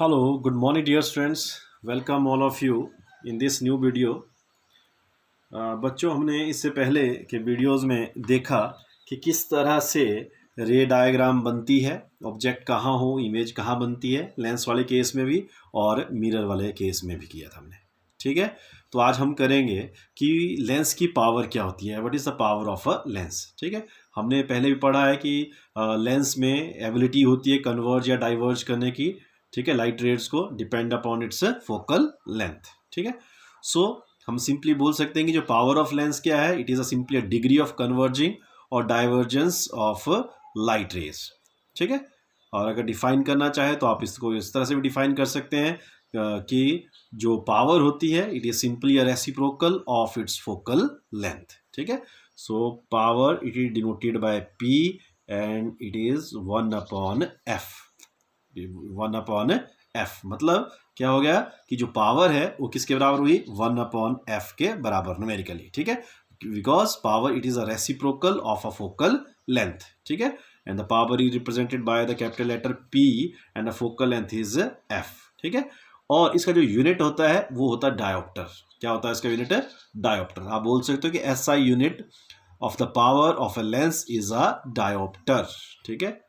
Hello, good morning, dear friends. Welcome all of you in this new video. बच्चों, हमने इससे पहले के वीडियोस में देखा कि किस तरह से रे डायग्राम बनती है, ऑब्जेक्ट कहाँ हो, इमेज कहाँ बनती है, लेंस वाले केस में भी और मिरर वाले केस में भी किया था हमने। ठीक है, तो आज हम करेंगे कि लेंस की पावर क्या होती है, what is the power of a lens. ठीक है, हमने पहले भी पढ़ा है कि लेंस में एबिलिटी होती है कन्वर्ज या डाइवर्ज करने की। ठीक है, लाइट रेट्स को depend upon its focal length. ठीक है, सो हम सिंपली बोल सकते हैं कि जो पावर ऑफ लेंस क्या है, it is a simply a degree of converging और डाइवर्जेंस ऑफ लाइट रेज। ठीक है, और अगर डिफाइन करना चाहे तो आप इसको इस तरह से भी डिफाइन कर सकते हैं कि जो पावर होती है it is simply a reciprocal of its focal length. ठीक है, so power it is denoted by P and it is 1/f। 1/f मतलब क्या हो गया कि जो पावर है वो किसके बराबर हुई, 1/f के बराबर न्यूमेरिकली। ठीक है, because power it is a reciprocal of a focal length. ठीक है, and the power is represented by the capital letter P and the focal length is f। ठीक है, और इसका जो यूनिट होता है वो होता है डायोप्टर। क्या होता है इसका यूनिट, डायोप्टर। आप बोल सकते हो कि SI unit of the power of a lens is a dioptre. ठीक है,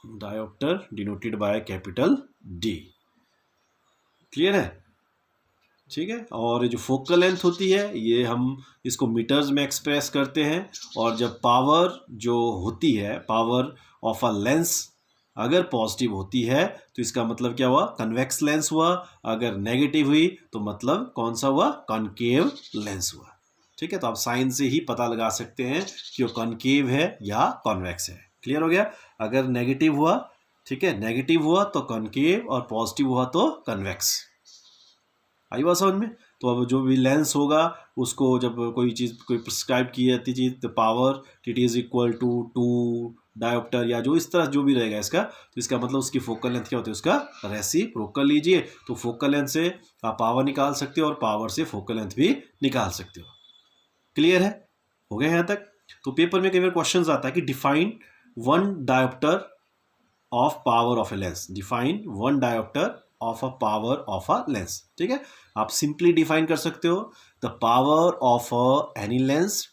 dioptre denoted by capital D। Clear है? ठीक है, और ये जो फोकल लेंथ होती है ये हम इसको मीटर्स में एक्सप्रेस करते हैं। और जब पावर जो होती है, पावर ऑफ अ लेंस अगर पॉजिटिव होती है तो इसका मतलब क्या हुआ, कन्वेक्स लेंस हुआ। अगर नेगेटिव हुई तो मतलब कौन सा हुआ, कॉनकेव लेंस हुआ। ठीक है, तो आप साइन से ही पता लगा सकते हैं कि वो कॉनकेव है या कॉन्वेक्स है। क्लियर हो गया? अगर नेगेटिव हुआ, ठीक है, नेगेटिव हुआ तो कॉनकेव और पॉजिटिव हुआ तो कन्वेक्स। आई बात समझ में? तो अब जो भी लेंस होगा उसको जब कोई चीज़ कोई प्रिस्क्राइब की जाती चीज़, तो power it is equal to 2 dioptre या जो इस तरह जो भी रहेगा इसका, तो इसका मतलब उसकी फोकल लेंथ क्या होती है, उसका रेसिप्रोकल लीजिए। तो फोकल लेंथ से आप पावर निकाल सकते हो और पावर से फोकल लेंथ भी निकाल सकते हो। क्लियर है? हो गया यहाँ तक? तो पेपर में कई बार क्वेश्चन आता है कि define one dioptre of power of a lens. Define one dioptre of a power of a lens. ठीक है, आप सिंपली डिफाइन कर सकते हो, the power of any lens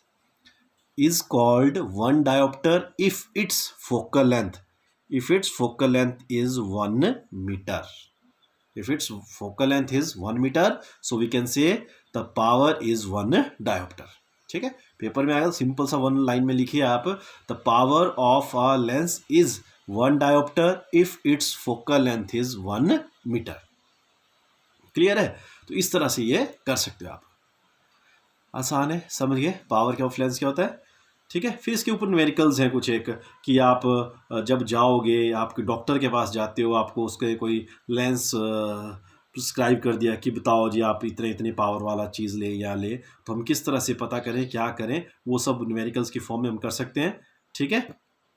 is called one diopter if its focal length is 1 meter. If its focal length is 1 meter, so we can say the power is 1 diopter. ठीक है, paper में आएगा simple सा one line में लिखिए आप, the power of a lens is 1 dioptre if its focal length is 1 metre. Clear है? तो इस तरह से ये कर सकते हो आप। आसान है, समझ गए पावर ऑफ लेंस क्या होता है। ठीक है, फिर इसके ऊपर न्यूमेरिकल्स हैं कुछ एक, कि आप जब जाओगे, आप डॉक्टर के पास जाते हो, आपको उसके कोई लेंस प्रिस्क्राइब कर दिया कि बताओ जी आप इतने इतने पावर वाला चीज़ ले या ले, तो हम किस तरह से पता करें, क्या करें, वो सब न्यूमेरिकल्स की फॉर्म में हम कर सकते हैं। ठीक है,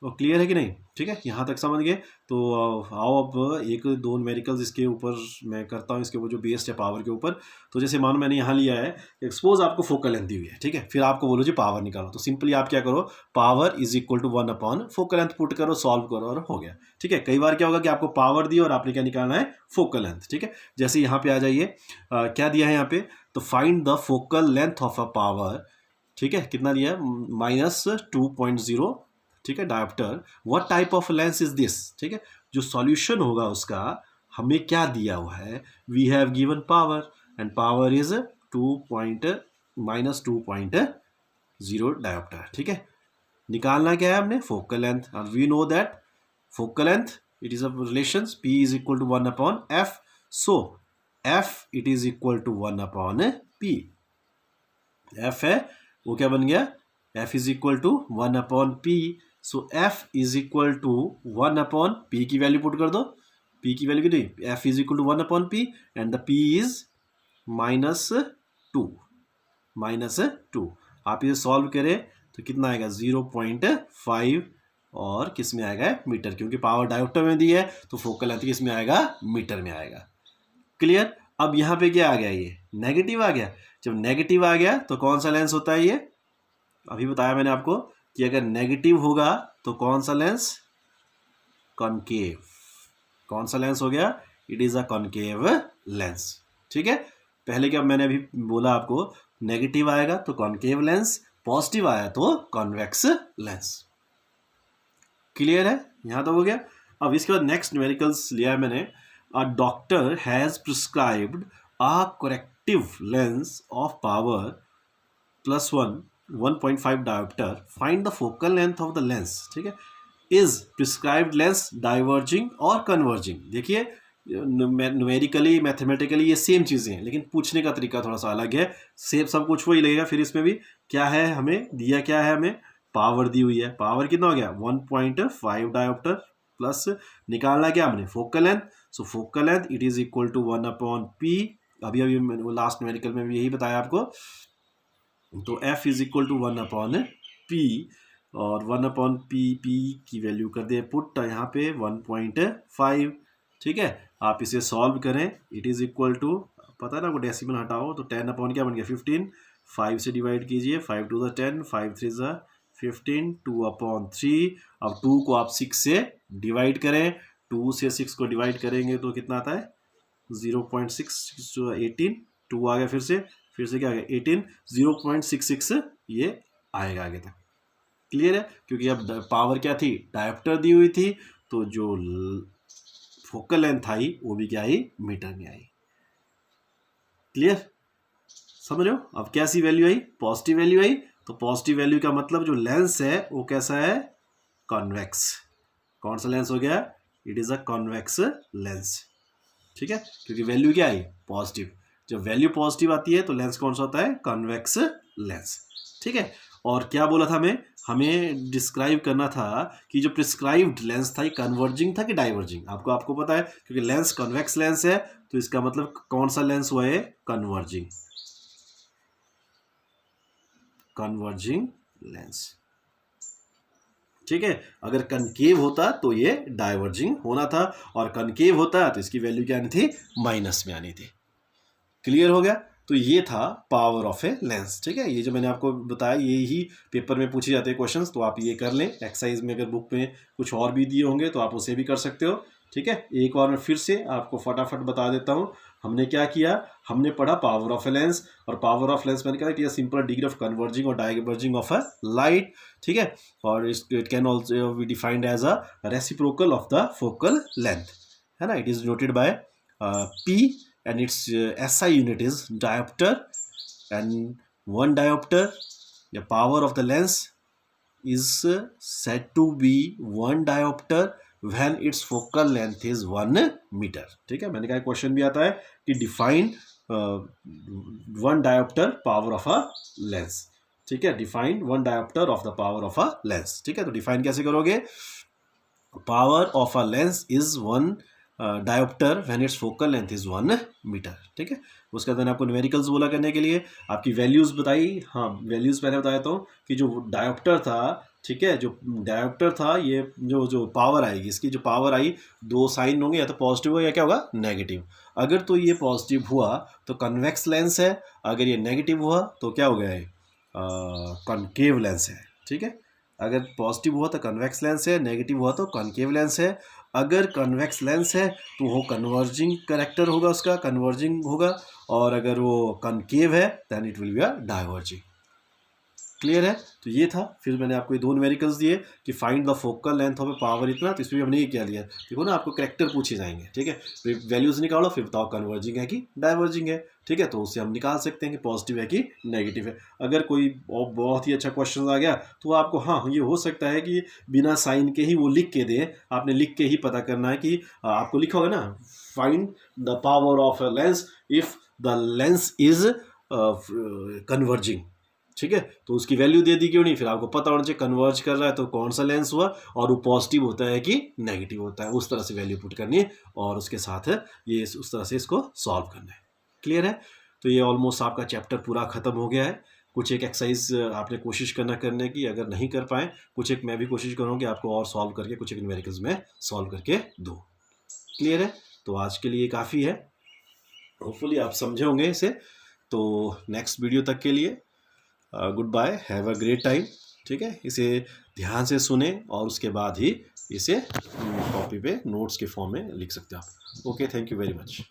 तो क्लियर है कि नहीं? ठीक है, यहाँ तक समझ गए। तो आओ अब एक दो न्यूमेरिकल्स इसके ऊपर मैं करता हूँ, इसके ऊपर जो बेस्ड है पावर के ऊपर। तो जैसे मानो मैंने यहाँ लिया है, एक्सपोज आपको फोकल लेंथ दी हुई है। ठीक है, फिर आपको बोलो जी पावर निकालो, तो सिंपली आप क्या करो, power is equal to 1 focal length put करो, सॉल्व करो और हो गया। ठीक है, कई बार क्या होगा कि आपको पावर दी और आपने क्या निकालना है, फोकल लेंथ। ठीक है, जैसे यहाँ पे आ जाइए, क्या दिया है यहाँ पे, तो find the focal length of a power. ठीक है, कितना दिया है, -2.0। ठीक है, dioptre. What type of lens is this. ठीक है, जो सॉल्यूशन होगा उसका हमें क्या दिया हुआ है, we have given power and power is -2.0 dioptre. ठीक है, निकालना क्या है हमने, फोकल लेंथ, और we know that focal length it is a relation P is equal to 1/f। So f it is equal to 1/p। f है वो क्या बन गया, f is equal to 1/p। So f is equal to 1/p की value put कर दो, p की value कितनी, f is equal to 1/p and the p is -2। आप इसे सॉल्व करें तो कितना आएगा, 0.5, और किस में आएगा, मीटर, क्योंकि पावर डायोप्टर में दी है तो फोकल लेंथ किस में आएगा, मीटर में आएगा। क्लियर? अब यहाँ पे क्या आ गया, ये नेगेटिव आ गया। जब नेगेटिव आ गया तो कौन सा लेंस होता है, ये अभी बताया मैंने आपको कि अगर नेगेटिव होगा तो कौन सा लेंस, कॉनकेव। कौन सा लेंस हो गया? It is a concave lens. ठीक है, पहले क्या मैंने अभी बोला आपको, नेगेटिव आएगा तो कॉनकेव लेंस, पॉजिटिव आया तो कॉन्वेक्स लेंस। क्लियर है? यहां तो हो गया। अब इसके बाद नेक्स्ट न्यूमेरिकल्स लिया है मैंने। A doctor has prescribed a corrective lens of power +1 1.5 dioptre, find the focal length of the lens. ठीक है, इज प्रिस्क्राइब्ड लेंस डाइवर्जिंग और कन्वर्जिंग। देखिए न्यूमेरिकली मैथमेटिकली ये सेम चीज़ें हैं, लेकिन पूछने का तरीका थोड़ा सा अलग है। सेम सब कुछ वही लगेगा। फिर इसमें भी क्या है, हमें दिया क्या है, हमें पावर दी हुई है। पावर कितना हो गया? 1.5 डायोप्टर प्लस निकालना क्या हमने? Focal length. So focal length it is equal to 1/p। अभी लास्ट न्यूमेरिकल में भी यही बताया आपको। तो f is equal to 1/p और 1/p की वैल्यू कर दे पुट यहाँ पे 1.5। ठीक है, आप इसे सॉल्व करें। इट इज इक्वल टू, पता है ना, को डेसिमल हटाओ तो 10 क्या बन गया? 15। 5 से डिवाइड कीजिए, 5 2 10, 5 3 15, 2/3। अब 2 को आप 6 से डिवाइड करें। 2 से 6 को डिवाइड करेंगे तो कितना आता है? 0.6 18। 2 आ गया, फिर से क्या आ गया? 18। 0.66 ये आएगा आगे तक। क्लियर है? क्योंकि अब पावर क्या थी? डायोप्टर दी हुई थी, तो जो फोकल लेंथ आई वो भी क्या आई? मीटर में आई। क्लियर? समझ रहे हो? अब कैसी वैल्यू आई? पॉजिटिव वैल्यू आई। तो पॉजिटिव वैल्यू का मतलब जो लेंस है वो कैसा है? कॉन्वेक्स। कौन सा लेंस हो गया? It is a convex lens. ठीक है, क्योंकि वैल्यू क्या आई? पॉजिटिव। जब वैल्यू पॉजिटिव आती है तो लेंस कौन सा होता है? Convex lens. ठीक है, और क्या बोला था हमें डिस्क्राइब करना था कि जो प्रिस्क्राइब्ड लेंस था ये कन्वर्जिंग था कि डाइवर्जिंग। आपको पता है, क्योंकि लेंस कॉन्वेक्स लेंस है तो इसका मतलब कौन सा लेंस हुआ है? कन्वर्जिंग। Converging lens. ठीक है, अगर कनकेव होता तो ये डाइवर्जिंग होना था, और कनकेव होता तो इसकी वैल्यू क्या आनी थी? माइनस में आनी थी। क्लियर हो गया? तो ये था पावर ऑफ ए लेंस। ठीक है, ये जो मैंने आपको बताया ये ही पेपर में पूछे जाते हैं क्वेश्चंस, तो आप ये कर लें। एक्सरसाइज में अगर बुक में कुछ और भी दिए होंगे तो आप उसे भी कर सकते हो। ठीक है, एक बार मैं फिर से आपको फटाफट बता देता हूँ। हमने क्या किया? हमने पढ़ा पावर ऑफ ए लेंस, और पावर ऑफ लेंस मैंने कहा कि सिंपल डिग्री ऑफ कन्वर्जिंग और डाइवर्जिंग ऑफ अ लाइट। ठीक है, और it can also be defined as a reciprocal of the focal length, है ना। It is noted by P and its SI unit is diopter, and 1 diopter, the power of the lens is said to be 1 diopter when its focal length is 1 meter. ठीक है, मैंने कहा question भी आता है कि define 1 diopter power of a lens. ठीक है, define 1 diopter of the power of a lens. ठीक है, तो डिफाइन कैसे करोगे? Power of a lens is 1 dioptre when its focal length is 1 metre. ठीक है, उसके बाद मैंने आपको न्यूमेरिकल्स बोला करने के लिए, आपकी वैल्यूज बताई। हाँ, वैल्यूज पहले बताया था कि जो डायोप्टर था, ठीक है, जो डायोप्टर था, ये जो पावर आएगी, इसकी जो पावर आई, 2 साइन होंगे, या तो पॉजिटिव हो या क्या होगा? नेगेटिव। अगर तो ये पॉजिटिव हुआ तो कन्वेक्स लेंस है, अगर ये नेगेटिव हुआ तो क्या हो गया है? कॉनकेव लेंस है। ठीक है, अगर पॉजिटिव हुआ तो कन्वेक्स लेंस है, नेगेटिव हुआ तो कॉनकेव लेंस है। अगर कन्वेक्स लेंस है तो वो कन्वर्जिंग करेक्टर होगा, उसका कन्वर्जिंग होगा, और अगर वो कनकेव है then it will be a diverging. Clear है? तो ये था। फिर मैंने आपको ये 2 न्यूमेरिकल्स दिए कि find the focal length of A power इतना, तो इसमें भी हमने ये क्या दिया? देखो ना, आपको करेक्टर पूछे जाएंगे। ठीक है, फिर वैल्यूज निकालो, फिर बताओ कन्वर्जिंग है कि डाइवर्जिंग है। ठीक है, तो उससे हम निकाल सकते हैं कि पॉजिटिव है कि नेगेटिव है। अगर कोई बहुत ही अच्छा क्वेश्चन आ गया तो आपको, हाँ, ये हो सकता है कि बिना साइन के ही वो लिख के दें। आपने लिख के ही पता करना है कि आपको लिखा होगा ना, find the power of a lens if the lens is converging. ठीक है, तो उसकी वैल्यू दे दी क्यों नहीं? फिर आपको पता होना चाहिए कन्वर्ज कर रहा है तो कौन सा लेंस हुआ, और वो पॉजिटिव होता है कि नेगेटिव होता है, उस तरह से वैल्यू पुट करनी है, और उसके साथ ये उस तरह से इसको सॉल्व करना है। क्लियर है? तो ये ऑलमोस्ट आपका चैप्टर पूरा खत्म हो गया है। कुछ एक एक्सरसाइज आपने कोशिश करने की, अगर नहीं कर पाए कुछ एक मैं भी कोशिश करूँ कि आपको और सॉल्व करके कुछ एक न्यूमेरिकल्स में सॉल्व करके दूँ। क्लियर है? तो आज के लिए काफ़ी है, होपफुली आप समझे होंगे इसे। तो नेक्स्ट वीडियो तक के लिए goodbye, have a great time. ठीक है, इसे ध्यान से सुने और उसके बाद ही इसे कॉपी पे नोट्स के फॉर्म में लिख सकते हो आप। Okay, thank you very much.